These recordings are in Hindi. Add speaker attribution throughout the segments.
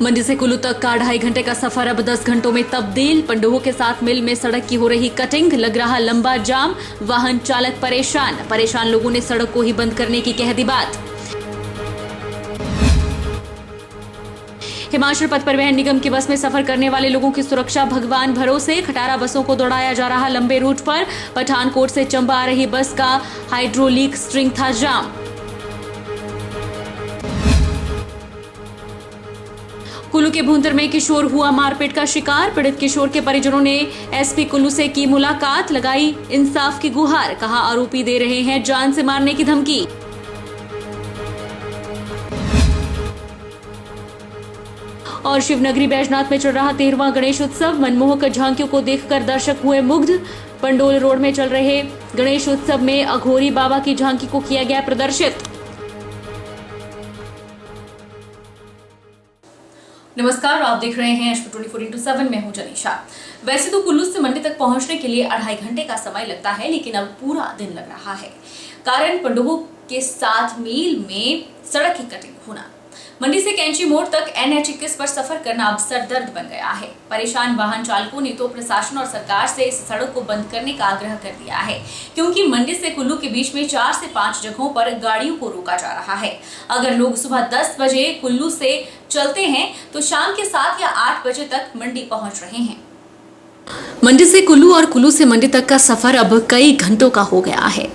Speaker 1: मंडी से कुल्लू तक का 2.5 घंटे का सफर अब 10 घंटों में तब्दील। पंडोह के साथ मिल में सड़क की हो रही कटिंग, लग रहा लंबा जाम, वाहन चालक परेशान लोगों ने सड़क को ही बंद करने की कह दी बात। हिमाचल पथ परिवहन निगम की बस में सफर करने वाले लोगों की सुरक्षा भगवान भरोसे। खटारा बसों को दौड़ाया जा रहा लंबे रूट पर। पठानकोट से चंबा आ रही बस का हाइड्रोलिक स्ट्रिंग था जाम। कुल्लू के भूंतर में किशोर हुआ मारपीट का शिकार। पीड़ित किशोर के परिजनों ने एसपी कुल्लू से की मुलाकात, लगाई इंसाफ की गुहार। कहा आरोपी दे रहे हैं जान से मारने की धमकी। और शिवनगरी बैजनाथ में चल रहा 13वां गणेश उत्सव। मनमोहक झांकियों को देखकर दर्शक हुए मुग्ध। पंडोल रोड में चल रहे गणेश उत्सव में अघोरी बाबा की झांकी को किया गया प्रदर्शित। नमस्कार, आप देख रहे हैं एचपी 24x7। मैं हूं जनीशा। वैसे तो कुल्लू से मंडी तक पहुंचने के लिए 2.5 घंटे का समय लगता है, लेकिन अब पूरा दिन लग रहा है। कारण पंडोह के 7 मील में सड़क की कटिंग होना। मंडी से कैंची मोड़ तक NH21 पर सफर करना अब सरदर्द बन गया है। परेशान वाहन चालकों ने तो प्रशासन और सरकार से इस सड़क को बंद करने का आग्रह कर दिया है, क्योंकि मंडी से कुल्लू के बीच में 4 से 5 जगहों पर गाड़ियों को रोका जा रहा है। अगर लोग सुबह 10 बजे कुल्लू से चलते हैं तो शाम के 7 या 8 बजे तक मंडी पहुंच रहे हैं। मंडी से कुल्लू और कुल्लू से मंडी तक का सफर अब कई घंटों का हो गया है।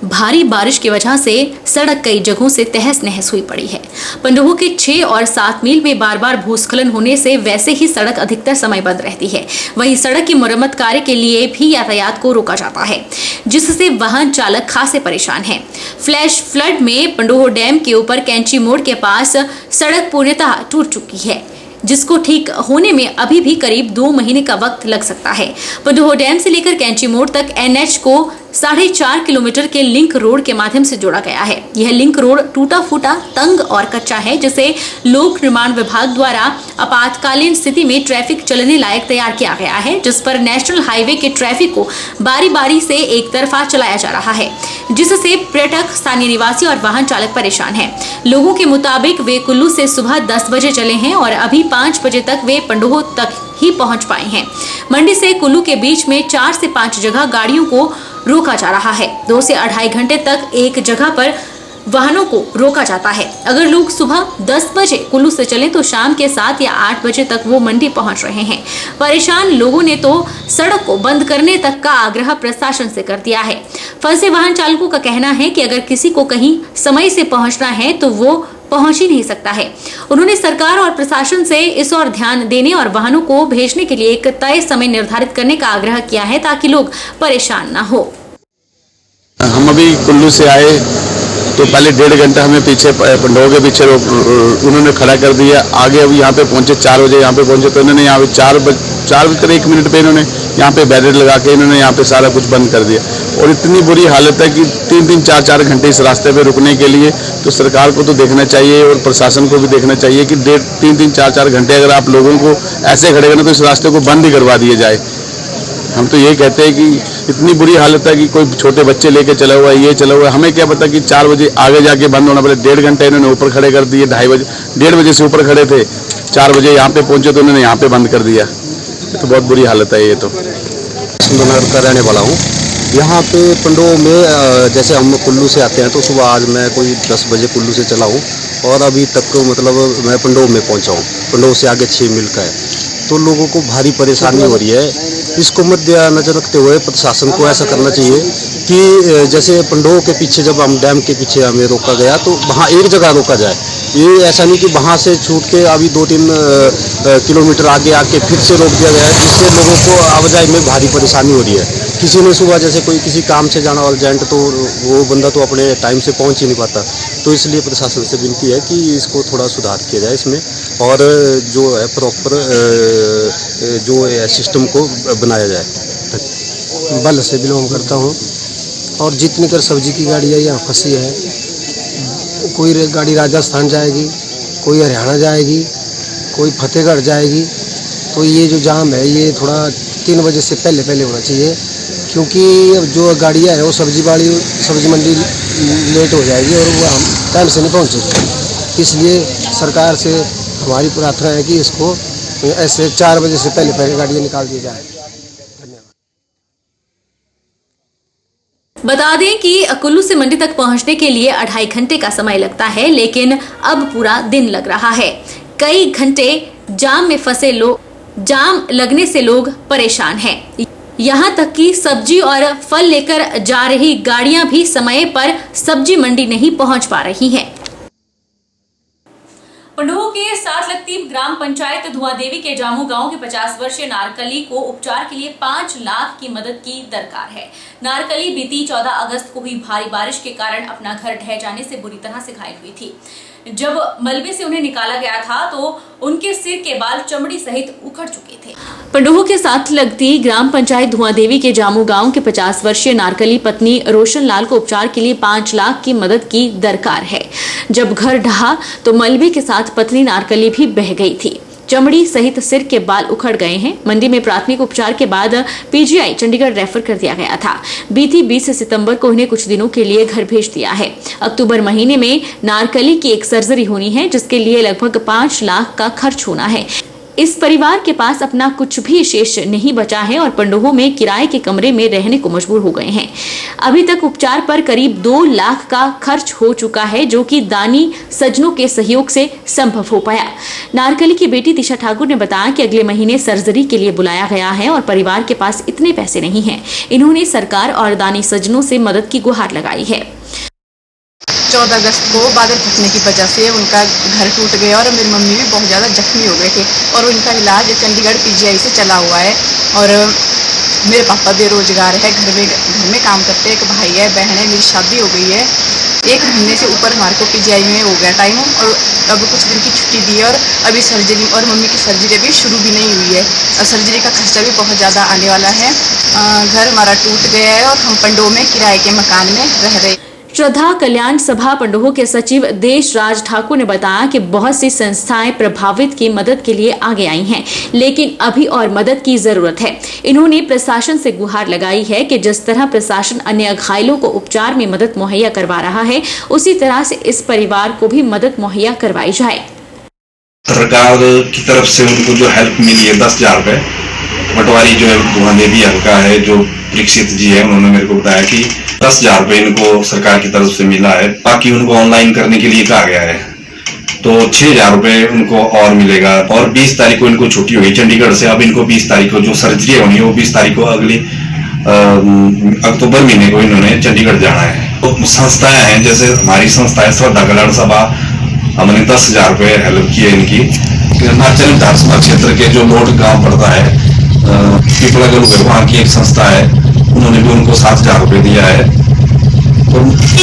Speaker 1: भारी बारिश की वजह से सड़क कई जगहों से तहस नहस हुई पड़ी है। पंडोह के 6 और 7 मील में बार बार भूस्खलन होने से वैसे ही सड़क अधिकतर समय बंद रहती है। वहीं सड़क की मरम्मत कार्य के लिए भी यातायात को रोका जाता है, जिससे वाहन चालक खासे परेशान हैं। फ्लैश फ्लड में पंडोह डैम के ऊपर कैंची मोड़ के पास सड़क पूर्णतः टूट चुकी है, जिसको ठीक होने में अभी भी करीब 2 महीने का वक्त लग सकता है। पंडोह डैम से लेकर कैंची मोड़ तक NH को 4.5 किलोमीटर के लिंक रोड के माध्यम से जोड़ा गया है। यह लिंक रोड टूटा फूटा, तंग और कच्चा है, जिसे लोक निर्माण विभाग द्वारा आपातकालीन स्थिति में ट्रैफिक चलने लायक तैयार किया गया है, जिस पर नेशनल हाईवे के ट्रैफिक को बारी बारी से एक तरफा चलाया जा रहा है, जिससे पर्यटक, स्थानीय निवासी और वाहन चालक परेशान हैं। लोगों के मुताबिक वे कुल्लू से सुबह 10 बजे चले हैं और अभी 5 बजे तक वे पंडोह तक ही पहुंच पाए हैं। मंडी से कुल्लू के बीच में 4 से 5 जगह गाड़ियों को रोका जा रहा है। 2 से 2.5 घंटे तक एक जगह पर वाहनों को रोका जाता है। अगर लोग सुबह 10 बजे कुल्लू से चलें तो शाम के 7 या 8 बजे तक वो मंडी पहुंच रहे हैं। परेशान लोगों ने तो सड़क को बंद करने तक का आग्रह प्रशासन से कर दिया है। फंसे वाहन चालकों का कहना है कि अगर किसी को कहीं समय से पहुंचना है तो वो पहुंच ही नहीं सकता है। उन्होंने सरकार और प्रशासन से इस ओर ध्यान देने और वाहनों को भेजने के लिए एक तय समय निर्धारित करने का आग्रह किया है, ताकि लोग परेशान न हो।
Speaker 2: हम अभी कुल्लू से आए तो पहले 1.5 घंटा हमें पीछे पंडोह के पीछे उन्होंने खड़ा कर दिया। आगे अब यहाँ पे पहुंचे 4 बजे यहाँ पे पहुंचे तो इन्होंने यहाँ पे 4 बजकर 1 मिनट पे इन्होंने यहाँ पे बैरियर लगा के इन्होंने यहाँ पे सारा कुछ बंद कर दिया। और इतनी बुरी हालत है कि 3-3, 4-4 घंटे इस रास्ते पे रुकने के लिए तो सरकार को तो देखना चाहिए और प्रशासन को भी देखना चाहिए कि 3-3, 4-4 घंटे अगर आप लोगों को ऐसे खड़े करना तो इस रास्ते को बंद ही करवा दिया जाए। हम तो यही कहते हैं कि इतनी बुरी हालत है कि कोई छोटे बच्चे लेके चला हुआ है, ये चला हुआ है। हमें क्या पता कि 4 बजे आगे जाके बंद होना पड़े। 1.5 घंटे इन्होंने ऊपर खड़े कर दिए। 1.5 बजे से ऊपर खड़े थे, 4 बजे यहाँ पे पहुंचे तो उन्होंने यहाँ पे बंद कर दिया। तो बहुत बुरी हालत है ये तो।
Speaker 3: सुंदरनगर का रहने वाला हूँ। यहाँ पे पंडोह में जैसे हम कुल्लू से आते हैं तो सुबह आज मैं कोई 10 बजे कुल्लू से चला हूँ और अभी तक मतलब मैं पंडोह में पहुँचा हूँ। पंडोह से आगे 6 मील का है, तो लोगों को भारी परेशानी हो रही है। इसको मद्देनजर रखते हुए प्रशासन को ऐसा करना चाहिए कि जैसे पंडोह के पीछे जब हम डैम के पीछे हमें रोका गया तो वहाँ एक जगह रोका जाए। ये ऐसा नहीं कि वहाँ से छूट के अभी 2-3 किलोमीटर आगे आके फिर से रोक दिया गया है, जिससे लोगों को आवाजाही में भारी परेशानी हो रही है। किसी ने सुबह जैसे कोई किसी काम से जाना अर्जेंट तो वो बंदा तो अपने टाइम से पहुँच ही नहीं पाता। तो इसलिए प्रशासन से विनती है कि इसको थोड़ा सुधार किया जाए इसमें, और जो है प्रॉपर जो सिस्टम को बनाया जाए।
Speaker 4: बल से बिलोंग करता हूँ और जितनी कर सब्जी की गाड़ियाँ यहाँ फंसी है। कोई गाड़ी राजस्थान जाएगी, कोई हरियाणा जाएगी, कोई फतेहगढ़ जाएगी। तो ये जो जाम है ये थोड़ा 3 बजे से पहले होना चाहिए, क्योंकि जो गाड़ियाँ है वो सब्जी मंडी लेट हो जाएगी और वो हम टाइम से नहीं पहुँचेगी। इसलिए सरकार से हमारी प्रार्थना है कि इसको ऐसे 4 बजे से पहले गाड़ियाँ निकाल दी जाए।
Speaker 1: बता दें कि कुल्लू से मंडी तक पहुंचने के लिए 2.5 घंटे का समय लगता है, लेकिन अब पूरा दिन लग रहा है। कई घंटे जाम में फंसे लोग, जाम लगने से लोग परेशान हैं। यहाँ तक कि सब्जी और फल लेकर जा रही गाड़ियां भी समय पर सब्जी मंडी नहीं पहुंच पा रही हैं। पंडोह के साथ लगती ग्राम पंचायत धुआंदेवी के जामू गांव के 50 वर्षीय नारकली को उपचार के लिए 5 लाख की मदद की दरकार है। नारकली बीती 14 अगस्त को हुई भारी बारिश के कारण अपना घर ढह जाने से बुरी तरह से घायल हुई थी। जब मलबे से उन्हें निकाला गया था तो उनके सिर के बाल चमड़ी सहित उखड़ चुके थे। पंडोह के साथ लगती ग्राम पंचायत धुआंदेवी के जामू गांव के 50 वर्षीय नारकली पत्नी रोशन लाल को उपचार के लिए 5 लाख की मदद की दरकार है। जब घर ढहा तो मलबे के साथ पत्नी नारकली भी बह गई थी। चमड़ी सहित सिर के बाल उखड़ गए हैं। मंडी में प्राथमिक उपचार के बाद पीजीआई चंडीगढ़ रेफर कर दिया गया था। बीती 20 सितंबर को उन्हें कुछ दिनों के लिए घर भेज दिया है। अक्टूबर महीने में नारकली की एक सर्जरी होनी है, जिसके लिए लगभग 5 लाख का खर्च होना है। इस परिवार के पास अपना कुछ भी शेष नहीं बचा है और पंडोह में किराए के कमरे में रहने को मजबूर हो गए हैं। अभी तक उपचार पर करीब 2 लाख का खर्च हो चुका है, जो कि दानी सज्जनों के सहयोग से संभव हो पाया। नारकली की बेटी दिशा ठाकुर ने बताया कि अगले महीने सर्जरी के लिए बुलाया गया है और परिवार के पास इतने पैसे नहीं हैं। इन्होंने सरकार और दानी सज्जनों से मदद की गुहार लगाई है।
Speaker 5: 14 अगस्त को बादल फटने की वजह से उनका घर टूट गया और मेरी मम्मी भी बहुत ज़्यादा जख्मी हो गए थे और उनका इलाज चंडीगढ़ पीजीआई से चला हुआ है। और मेरे पापा बेरोजगार है, घर में काम करते हैं, एक भाई है, बहन है, मेरी शादी हो गई है। 1 महीने से ऊपर हमारे को पीजीआई में हो गया टाइम और अब कुछ दिन की छुट्टी दी है और अभी सर्जरी और मम्मी की सर्जरी अभी शुरू भी नहीं हुई है और सर्जरी का खर्चा भी बहुत ज़्यादा आने वाला है। घर हमारा टूट गया है और हम पंडोह में किराए के मकान में रह रहे हैं।
Speaker 1: श्रद्धा कल्याण सभा पंडोह के सचिव देशराज ठाकुर ने बताया कि बहुत सी संस्थाएं प्रभावित की मदद के लिए आगे आई हैं, लेकिन अभी और मदद की जरूरत है। इन्होंने प्रशासन से गुहार लगाई है कि जिस तरह प्रशासन अन्य घायलों को उपचार में मदद मुहैया करवा रहा है, उसी तरह से इस परिवार को भी मदद मुहैया करवाई जाए।
Speaker 6: सरकार की तरफ से उनको जो हेल्प मिली है 10,000 रुपए, पटवारी जो है धुआंदेवी हल्का है, जो परीक्षित जी है, उन्होंने मेरे को बताया कि 10,000 रुपए इनको सरकार की तरफ से मिला है। बाकी उनको ऑनलाइन करने के लिए कहा गया है, तो 6,000 रुपए उनको और मिलेगा। और 20 तारीख को इनको छुट्टी हुई चंडीगढ़ से। अब इनको 20 तारीख को जो सर्जरी होनी है वो 20 तारीख को अगली अक्टूबर महीने को इन्होंने चंडीगढ़ जाना है। तो संस्थाएं हैं, जैसे हमारी संस्था है श्रद्धा कल्याण सभा, हमने 10,000 रुपए हेल्प की है इनकी। नाचन विधानसभा क्षेत्र के जो लोट गांव पड़ता है पिपला गलू, वहाँ की एक संस्था है, उन्होंने भी उनको 7,000 रुपए दिया है। तो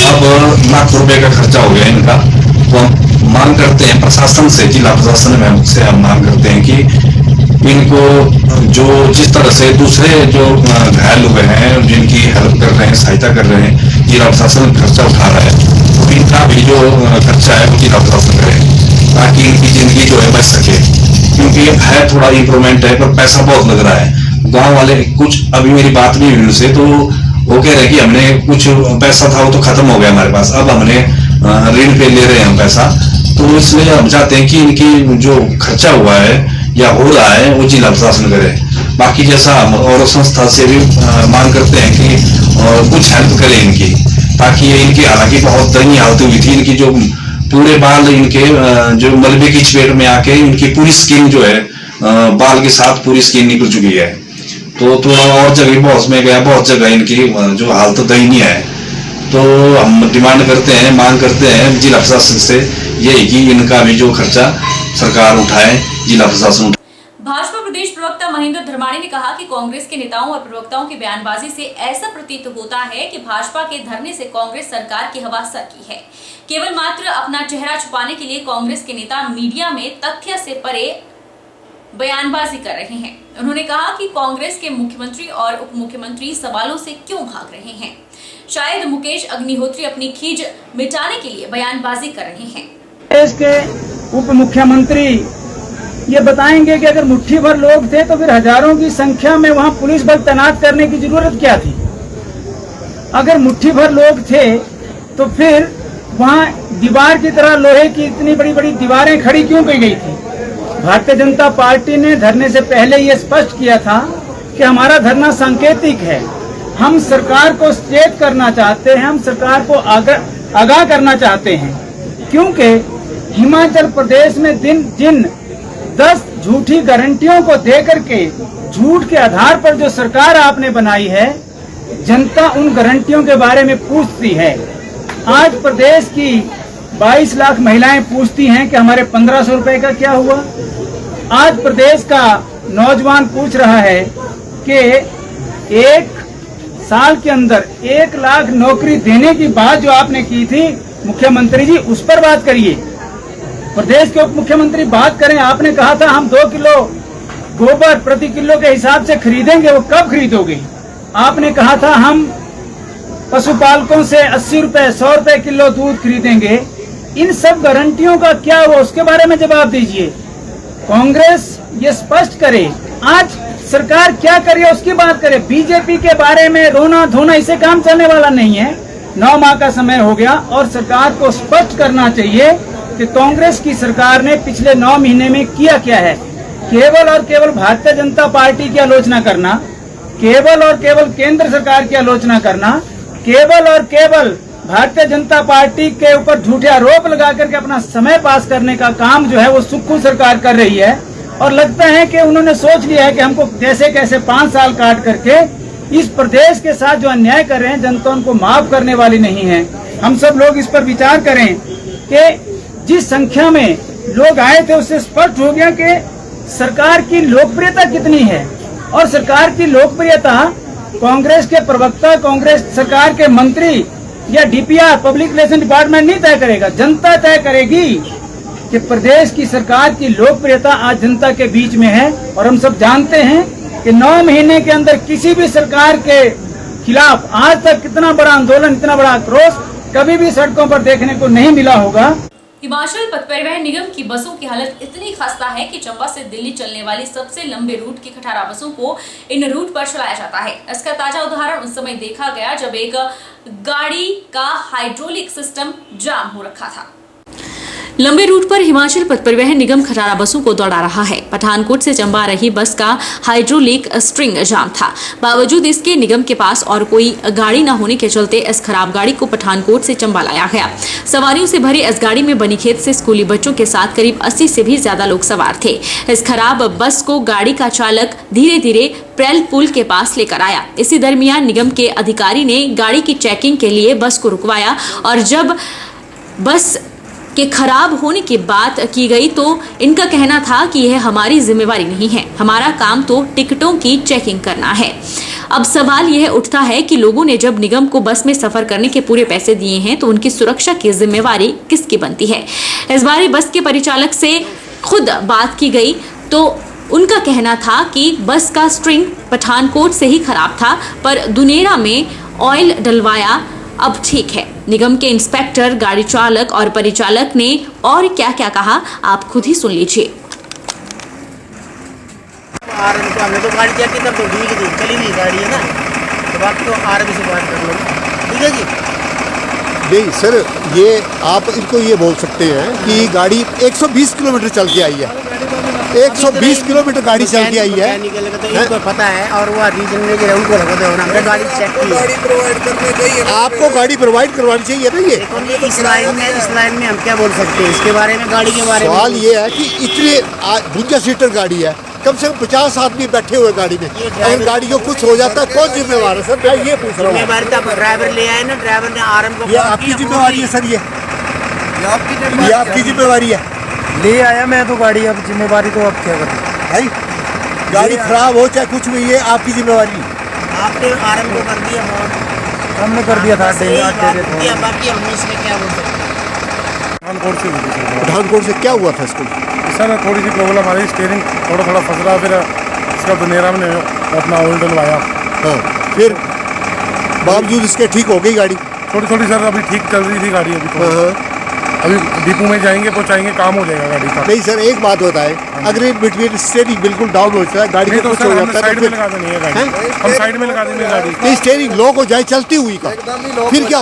Speaker 6: अब लाख रुपए का खर्चा हो गया इनका। तो हम मांग करते हैं प्रशासन से, जिला प्रशासन में से हम मांग करते हैं कि इनको जो जिस तरह से दूसरे जो घायल हुए हैं, जिनकी हेल्प कर रहे हैं, सहायता कर रहे हैं, जिला प्रशासन खर्चा उठा रहा है, तो इनका भी जो खर्चा है वो जिला प्रशासन करे, ताकि इनकी जिंदगी जो है बच सके। क्योंकि है थोड़ा इम्प्रूवमेंट है, पर पैसा बहुत लग रहा है। गांव वाले कुछ, अभी मेरी बात नहीं हुई उनसे, तो वो कह रहे कि हमने कुछ पैसा था वो तो खत्म हो गया हमारे पास, अब हमने ऋण पे ले रहे हैं हम पैसा। तो इसलिए हम चाहते हैं कि इनकी जो खर्चा हुआ है या हो रहा है वो जिला प्रशासन करे। बाकी जैसा हम और संस्था से भी मांग करते हैं कि कुछ हेल्प करे इनकी, ताकि इनकी हालांकि बहुत दयनीय हालत हुई थी। इनकी जो पूरे बाल इनके जो मलबे की चपेट में आके इनकी पूरी स्किन जो है बाल के साथ पूरी स्किन निकल चुकी है। तो थोड़ा और जगह बहुत में गया, बहुत जगह इनकी जो हालत दयनीय है। तो हम डिमांड करते हैं, मांग करते हैं जिला प्रशासन से यही कि इनका भी जो खर्चा सरकार उठाए, जिला प्रशासन।
Speaker 1: भाजपा प्रदेश प्रवक्ता महेंद्र धर्माणी ने कहा कि कांग्रेस के नेताओं और प्रवक्ताओं की बयानबाजी से ऐसा प्रतीत होता है कि भाजपा के धरने से कांग्रेस सरकार की हवा सर की है। केवल मात्र अपना चेहरा छुपाने के लिए कांग्रेस के नेता मीडिया में तथ्य से परे बयानबाजी कर रहे हैं। उन्होंने कहा कि कांग्रेस के मुख्यमंत्री और उप मुख्यमंत्री सवालों से क्यों भाग रहे हैं। शायद मुकेश अग्निहोत्री अपनी खीज मिटाने के लिए बयानबाजी कर रहे हैं।
Speaker 7: देश के उप मुख्यमंत्री ये बताएंगे कि अगर मुट्ठी भर लोग थे तो फिर हजारों की संख्या में वहां पुलिस बल तैनात करने की जरूरत क्या थी। अगर मुट्ठी भर लोग थे तो फिर वहां दीवार की तरह लोहे की इतनी बड़ी बड़ी दीवारें खड़ी क्यों की गई थी। भारतीय जनता पार्टी ने धरने से पहले ये स्पष्ट किया था कि हमारा धरना सांकेतिक है। हम सरकार को सचेत करना चाहते हैं, हम सरकार को आगाह करना चाहते हैं, क्योंकि हिमाचल प्रदेश में जिन 10 झूठी गारंटियों को देकर के झूठ के आधार पर जो सरकार आपने बनाई है, जनता उन गारंटियों के बारे में पूछती है। आज प्रदेश की 22 लाख महिलाएं पूछती हैं कि हमारे 1500 रुपए का क्या हुआ। आज प्रदेश का नौजवान पूछ रहा है कि 1 साल के अंदर 1 लाख नौकरी देने की बात जो आपने की थी मुख्यमंत्री जी, उस पर बात करिए। प्रदेश के उप मुख्यमंत्री बात करें। आपने कहा था हम 2 किलो गोबर प्रति किलो के हिसाब से खरीदेंगे, वो कब खरीदोगे? आपने कहा था हम पशुपालकों से 80 रुपए 100 रुपए किलो दूध खरीदेंगे। इन सब गारंटियों का क्या हुआ, उसके बारे में जवाब दीजिए। कांग्रेस ये स्पष्ट करे आज सरकार क्या करे, उसकी बात करे। बीजेपी के बारे में रोना धोना, इसे काम चलने वाला नहीं है। 9 माह का समय हो गया और सरकार को स्पष्ट करना चाहिए कि कांग्रेस की सरकार ने पिछले 9 महीने में किया क्या है। केवल और केवल भारतीय जनता पार्टी की आलोचना करना, केवल और केवल केंद्र सरकार की आलोचना करना, केवल और केवल भारतीय जनता पार्टी के ऊपर झूठे आरोप लगा करके अपना समय पास करने का काम जो है वो सुक्खू सरकार कर रही है। और लगता है कि उन्होंने सोच लिया है कि हमको जैसे कैसे 5 साल काट करके इस प्रदेश के साथ जो अन्याय कर रहे हैं, जनता उनको माफ करने वाली नहीं है। हम सब लोग इस पर विचार करें कि जिस संख्या में लोग आए थे उससे स्पष्ट हो गया कि सरकार की लोकप्रियता कितनी है। और सरकार की लोकप्रियता कांग्रेस के प्रवक्ता, कांग्रेस सरकार के मंत्री या डीपीआर पब्लिक रिलेशन डिपार्टमेंट नहीं तय करेगा, जनता तय करेगी कि प्रदेश की सरकार की लोकप्रियता आज जनता के बीच में है। और हम सब जानते हैं कि 9 महीने के अंदर किसी भी सरकार के खिलाफ आज तक इतना बड़ा आंदोलन, इतना बड़ा आक्रोश कभी भी सड़कों पर देखने को नहीं मिला होगा।
Speaker 1: हिमाचल पथ परिवहन निगम की बसों की हालत इतनी खस्ता है कि चंबा से दिल्ली चलने वाली सबसे लंबे रूट की खटारा बसों को इन रूट पर चलाया जाता है। इसका ताजा उदाहरण उस समय देखा गया जब एक गाड़ी का हाइड्रोलिक सिस्टम जाम हो रखा था। लंबे रूट पर हिमाचल पथ परिवहन निगम खटारा बसों को दौड़ा रहा है। पठानकोट से चंबा रही बस का हाइड्रोलिक स्ट्रिंग जाम था। बावजूद इसके निगम के पास और कोई गाड़ी न होने के चलते इस खराब गाड़ी को पठानकोट से चंबा लाया गया। सवारियों से भरी इस गाड़ी में बनीखेत से स्कूली बच्चों के साथ करीब 80 से भी ज्यादा लोग सवार थे। इस खराब बस को गाड़ी का चालक धीरे धीरे प्रेल पुल के पास लेकर आया। इसी दरमियान निगम के अधिकारी ने गाड़ी की चेकिंग के लिए बस को रुकवाया और जब बस के खराब होने की बात की गई तो इनका कहना था कि यह हमारी जिम्मेवारी नहीं है, हमारा काम तो टिकटों की चेकिंग करना है। अब सवाल यह उठता है कि लोगों ने जब निगम को बस में सफर करने के पूरे पैसे दिए हैं तो उनकी सुरक्षा की जिम्मेवारी किसकी बनती है। इस बार बस के परिचालक से खुद बात की गई तो उनका कहना था कि बस का स्ट्रिंग पठानकोट से ही खराब था पर दुनेरा में ऑयल डलवाया, अब ठीक है। निगम के इंस्पेक्टर, गाड़ी चालक और परिचालक ने और क्या क्या कहा आप खुद ही सुन लीजिए।
Speaker 8: हमने तो गाड़ी चेक की तब तो ठीक थी, चली नहीं गाड़ी है ना, तो बाकी तो आरबी से बात कर लो, ठीक है जी।
Speaker 3: नहीं सर, ये आप इनको ये बोल सकते हैं कि गाड़ी 120 किलोमीटर चल के आई है, 120 किलोमीटर गाड़ी चल के आई है।
Speaker 8: इनको पता है और वो रीजन में जो उनको लगा दो हमने गाड़ी चेक की, गाड़ी प्रोवाइड करनी चाहिए,
Speaker 3: आपको गाड़ी प्रोवाइड करवानी चाहिए ना। ये
Speaker 8: इस लाइन में हम क्या बोल सकते हैं इसके बारे में, गाड़ी के बारे में।
Speaker 3: सवाल ये है कि इतने 52 सीटर गाड़ी है, कम से कम 50 आदमी बैठे हुए गाड़ी में, अगर गाड़ी को कुछ हो जाता है कौन जिम्मेवार है सर? मैं ये पूछ रहा हूँ।
Speaker 8: जिम्मेवारी तो ड्राइवर ले आए ना, ड्राइवर ने आरएम को,
Speaker 3: ये आपकी जिम्मेवारी है सर, ये आपकी जिम्मेवारी है।
Speaker 4: ले आया मैं तो गाड़ी, अब जिम्मेवारी तो अब क्या करें
Speaker 3: भाई, गाड़ी खराब हो चाहे कुछ भी, ये आपकी जिम्मेवारी।
Speaker 8: आपने आरएम को कर दिया,
Speaker 4: हमने कर दिया था,
Speaker 8: बाकी हम इसमें क्या बोल सकते हैं।
Speaker 3: पठानकोट से क्या हुआ था इसको?
Speaker 9: सर थोड़ी सी प्रॉब्लम आ रही, स्टीयरिंग थोड़ा फंस रहा, फिर इसका दुनेरा में अपना ऑयल डलवाया।
Speaker 3: हाँ, फिर बावजूद इसके ठीक हो गई गाड़ी?
Speaker 9: थोड़ी सर अभी ठीक चल रही थी गाड़ी, अभी डिपो में जाएंगे पहुंचाएंगे, काम हो जाएगा गाड़ी का।
Speaker 3: नहीं सर, एक बात होता है, अगर बिटवीन स्टीयरिंग बिल्कुल डाउन हो जाता है, गाड़ी
Speaker 9: तो सर हम साइड में लगा देंगे गाड़ी, हम साइड में लगा देंगे गाड़ी।
Speaker 3: नहीं, स्टीयरिंग लॉक हो जाए चलती हुई का, फिर क्या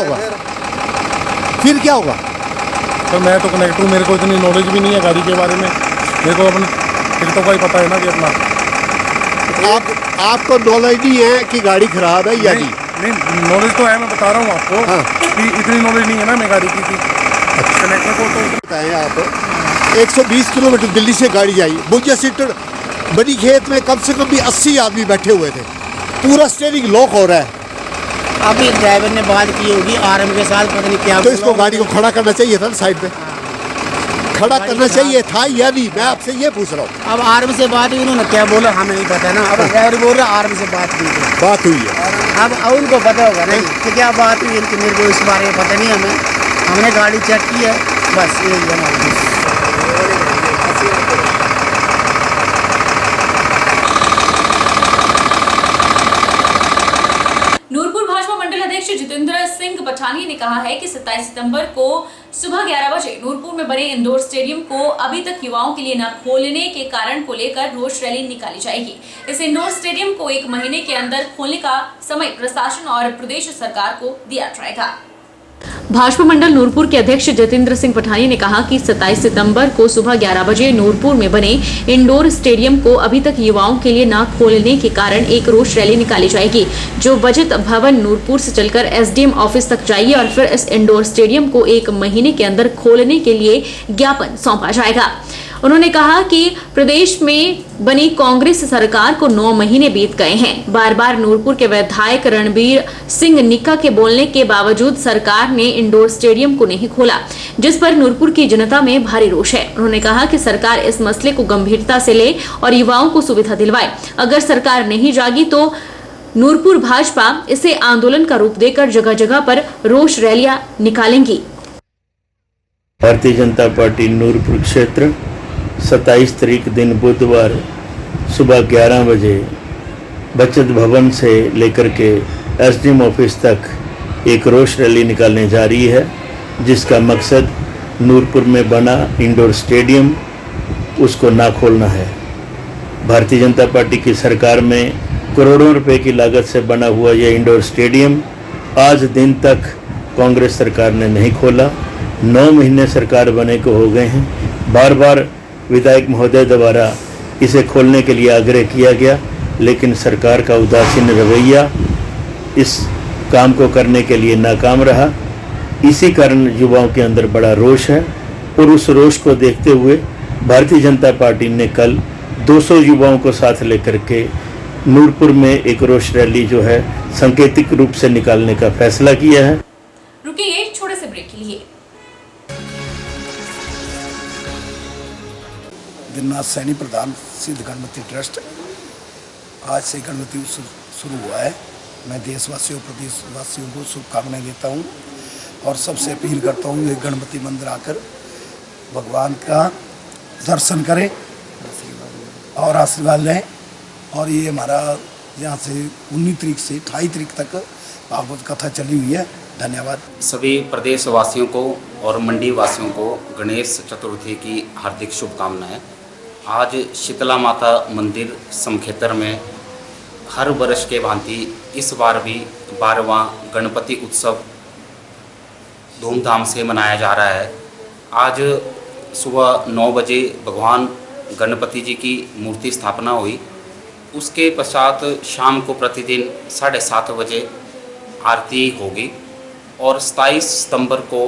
Speaker 3: होगा? सर
Speaker 9: मैं तो कनेक्ट हूँ, मेरे को इतनी नॉलेज भी नहीं है गाड़ी के बारे में, मेरे को अपन फिर तो कोई पता है ना कि अपना
Speaker 10: आपको नॉलेज नहीं है कि गाड़ी खराब है या नहीं?
Speaker 9: नहीं नॉलेज तो है, मैं बता रहा हूँ आपको।
Speaker 10: हाँ।
Speaker 9: कि इतनी नॉलेज नहीं है ना मैं गाड़ी की कनेक्टर को तो
Speaker 10: बताएं आप 120 किलोमीटर दिल्ली से गाड़ी आई, मुझे सीट बड़ी खेत में कम से कम भी 80 आदमी बैठे हुए थे, पूरा स्टीयरिंग लॉक हो रहा है।
Speaker 8: अभी ड्राइवर ने बात की होगी आर्म के साथ, पता नहीं क्या।
Speaker 10: तो इसको गाड़ी को खड़ा करना चाहिए था ना, साइड पे खड़ा करना चाहिए था या नहीं, मैं आपसे ये पूछ रहा हूँ।
Speaker 8: अब आर्म से बात हुई, उन्होंने क्या बोला हमें नहीं पता ना। अब ड्राइवर बोल रहा आर्म से बात हुई
Speaker 10: है।
Speaker 8: अब उनको पता होगा ना कि क्या बात हुई, इनकी मेरे को इस बारे में पता नहीं। हमने गाड़ी चेक की है, बस यही है हमारी।
Speaker 1: नूरपुर भाजपा मंडल अध्यक्ष जितेंद्र सिंह पठानिया ने कहा है कि 27 सितंबर को सुबह 11 बजे नूरपुर में बने इंडोर स्टेडियम को अभी तक युवाओं के लिए न खोलने के कारण को लेकर रोष रैली निकाली जाएगी। इस इंडोर स्टेडियम को 1 महीने के अंदर खोलने का समय प्रशासन और प्रदेश सरकार को दिया जाएगा। भाजपा मंडल नूरपुर के अध्यक्ष जितेंद्र सिंह पठानिया ने कहा कि 27 सितंबर को सुबह 11 बजे नूरपुर में बने इंडोर स्टेडियम को अभी तक युवाओं के लिए न खोलने के कारण एक रोष रैली निकाली जाएगी, जो बचत भवन नूरपुर से चलकर एसडीएम ऑफिस तक जाएगी और फिर इस इंडोर स्टेडियम को 1 महीने के अंदर खोलने के लिए ज्ञापन सौंपा जाएगा। उन्होंने कहा कि प्रदेश में बनी कांग्रेस सरकार को 9 महीने बीत गए हैं। बार बार नूरपुर के विधायक रणबीर सिंह निक्का के बोलने के बावजूद सरकार ने इंडोर स्टेडियम को नहीं खोला, जिस पर नूरपुर की जनता में भारी रोष है। उन्होंने कहा कि सरकार इस मसले को गंभीरता से ले और युवाओं को सुविधा दिलवाए। अगर सरकार नहीं जागी तो नूरपुर भाजपा इसे आंदोलन का रूप देकर जगह जगह पर रोष रैलियां निकालेंगी।
Speaker 11: भारतीय जनता पार्टी नूरपुर क्षेत्र 27 तारीख दिन बुधवार सुबह 11 बजे बचत भवन से लेकर के एसडीएम ऑफिस तक एक रोष रैली निकालने जा रही है, जिसका मकसद नूरपुर में बना इंडोर स्टेडियम उसको ना खोलना है। भारतीय जनता पार्टी की सरकार में करोड़ों रुपए की लागत से बना हुआ यह इंडोर स्टेडियम आज दिन तक कांग्रेस सरकार ने नहीं खोला। 9 महीने सरकार बने को हो गए हैं। बार बार विधायक महोदय द्वारा इसे खोलने के लिए आग्रह किया गया, लेकिन सरकार का उदासीन रवैया इस काम को करने के लिए नाकाम रहा। इसी कारण युवाओं के अंदर बड़ा रोष है और उस रोष को देखते हुए भारतीय जनता पार्टी ने कल 200 युवाओं को साथ लेकर के नूरपुर में एक रोष रैली जो है सांकेतिक रूप से निकालने का फैसला किया है।
Speaker 1: रुकिए एक छोटे से ब्रेक के लिए।
Speaker 12: दिननाथ सैनी प्रधान सिद्ध गणपति ट्रस्ट, आज से गणपति उत्सव शुरू हुआ है। मैं देशवासियों प्रदेशवासियों को शुभकामनाएं देता हूं और सबसे अपील करता हूं कि गणपति मंदिर आकर भगवान का दर्शन करें और आशीर्वाद लें। और ये हमारा यहाँ से 19 तारीख से 28 तारीख तक भागवत कथा चली हुई है। धन्यवाद। सभी
Speaker 13: प्रदेशवासियों को और मंडी वासियों को गणेश चतुर्थी की हार्दिक शुभकामनाएं। आज शीतला माता मंदिर समखेतर में हर वर्ष के भांति इस बार भी 12वां गणपति उत्सव धूमधाम से मनाया जा रहा है। आज सुबह 9 बजे भगवान गणपति जी की मूर्ति स्थापना हुई। उसके पश्चात शाम को प्रतिदिन 7:30 बजे आरती होगी और 27 सितंबर को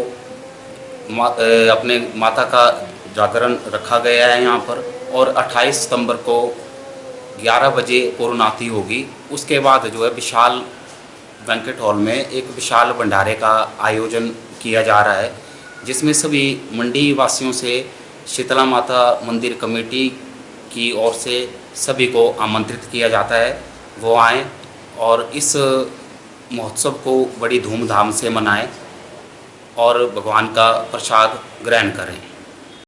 Speaker 13: अपने माता का जागरण रखा गया है यहाँ पर और 28 सितंबर को 11 बजे पूर्णाहुति होगी। उसके बाद जो है विशाल बैंकेट हॉल में एक विशाल भंडारे का आयोजन किया जा रहा है, जिसमें सभी मंडी वासियों से शीतला माता मंदिर कमेटी की ओर से सभी को आमंत्रित किया जाता है, वो आएँ और इस महोत्सव को बड़ी धूमधाम से मनाएं और भगवान का प्रसाद ग्रहण करें।